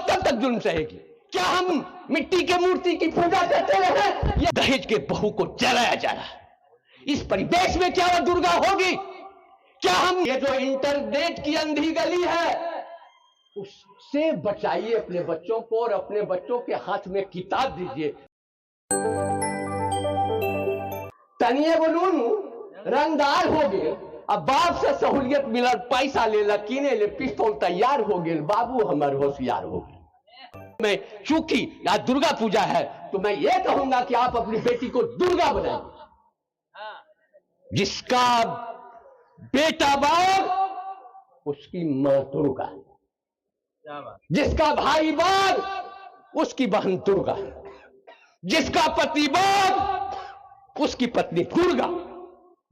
तब तक जुल्म सहेगी। क्या हम मिट्टी के मूर्ति की पूजा करते रहे या दहेज के बहू को जलाया जा रहा है? इस परिवेश में क्या वो दुर्गा होगी? क्या हम ये जो इंटरनेट की अंधी गली है उससे बचाइए अपने बच्चों को और अपने बच्चों के हाथ में किताब दीजिए। तनिए बोलूं रंगदार हो गए, अब बाप से सहूलियत मिलल, पैसा ले कीने ले पिस्तौल तैयार हो गए, बाबू हमार होशियार हो गए। मैं चूंकि आज दुर्गा पूजा है तो मैं ये कहूंगा कि आप अपनी बेटी को दुर्गा बनाइए। जिसका बेटा बाघ उसकी मां दुर्गा, जिसका भाई बाघ उसकी बहन दुर्गा, जिसका पति बाघ उसकी पत्नी दुर्गा।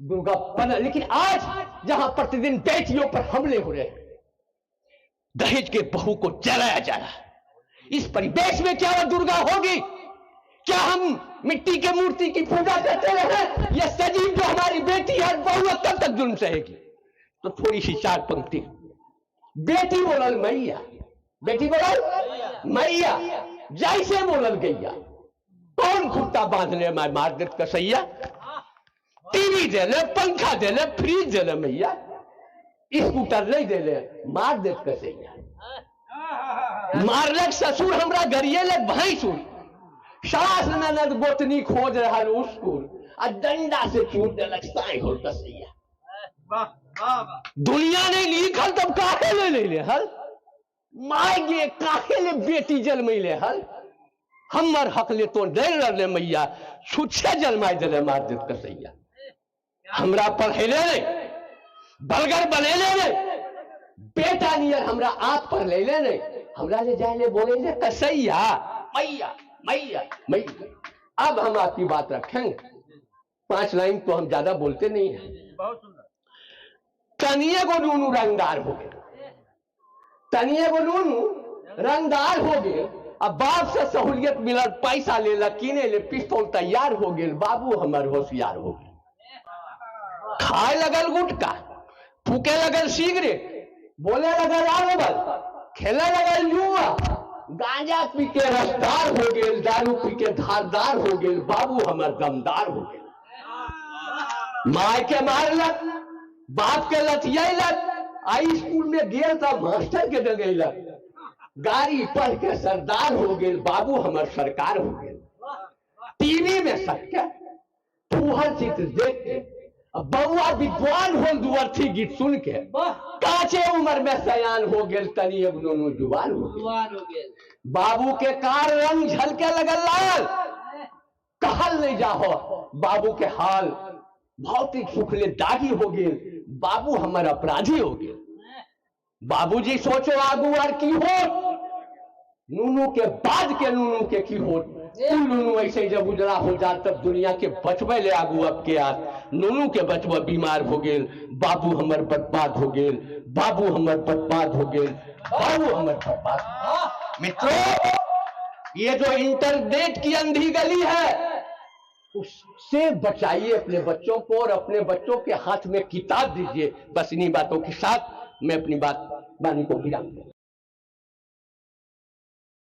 दुर्गा बना। लेकिन आज जहां प्रतिदिन बेटियों पर हमले हो रहे हैं, दहेज के बहू को जलाया जा रहा है, इस परिवेश में क्या वो दुर्गा होगी? क्या हम मिट्टी के मूर्ति की पूजा करते रहे या सजीव जो हमारी बेटी है बहू तब तक जुल्म सहेगी? तो थोड़ी सी चार पंक्ति। बेटी बोलल मैया, बेटी बोलल मैया, जैसे बोलल गैया, कौन खुट्टा बांधने में मार देत कसैया, टीवी दे ले, पंखा दे ले, फ्रिज दे ले मैया, स्कूटर नहीं दे ले मार देत कसैया। मारलक ससुर हमरा गरिए ले भैंसुर, सास ननद गोतनी खोज रहा स्कूल, आ डंडा से छूट देलक साई होल कसैया। दुनिया नहीं लिखल तब काहे ले ले हल, माय गे काहे ले बेटी जन्मैले हल, हमर हक ले तो डर रहले मैया, छुच्छे जन्माय देले मार देत कसैया। हमरा पढ़ेले नहीं, बलगर बनेले नहीं, बेटा नियर हमरा आंख पर ले ले नहीं, हमरा ले जाए ले बोले ले कसैया मैया मैया मैया। अब हम आपकी बात रखेंगे, 5 लाइन तो हम ज्यादा बोलते नहीं हैं। तनिए को नूनू रंगदार हो गए, तनिए को नूनू रंगदार हो गए, अब बाप से सहूलियत मिलल, पैसा ले कीने ले पिस्तौल तैयार हो गए, बाबू हमार होशियार हो गए। खाए लगल गुटका, फूके लगल सिगरेट, बोले लगल आरोबल, खेले लगल जुआ, गांजा पी के रसदार हो गए, दारू पी के धारदार हो गए, बाबू हमार दमदार हो गए। माय के मारलक, बाप के लतियलक, आई स्कूल में गेल था मास्टर के डगेलक, गाड़ी पढ़ के सरदार हो गए, बाबू हमार सरकार हो गए। टीवी में सत्य फूहर चित्र देख के बउआ विद्वान हो दुअर्थी गीत सुन के, काचे उम्र में सयान हो गए, तनी अब दोनों जुबान हो गए। बाबू के कार रंग झलके लगल लाल, कहल नहीं जाहो बाबू के हाल, भौतिक सुख ले दागी हो गए, बाबू हमार अपराधी हो गए। बाबूजी सोचो आगू आर की हो, नूनू के बाद के नूनू के की हो, नूनू ऐसे जब उजड़ा हो जा तब दुनिया के बचबे ले आगू अब के आज नूनू के बचबा बीमार हो गए, बाबू हमर बर्बाद हो गए, बाबू हमर बर्बाद हो गए, बाबू हमर बर्बाद। मित्रों, ये जो इंटरनेट की अंधी गली है उससे बचाइए अपने बच्चों को और अपने बच्चों के हाथ में किताब दीजिए। बस इन्हीं बातों के साथ मैं अपनी बात वाणी को विराम दूं।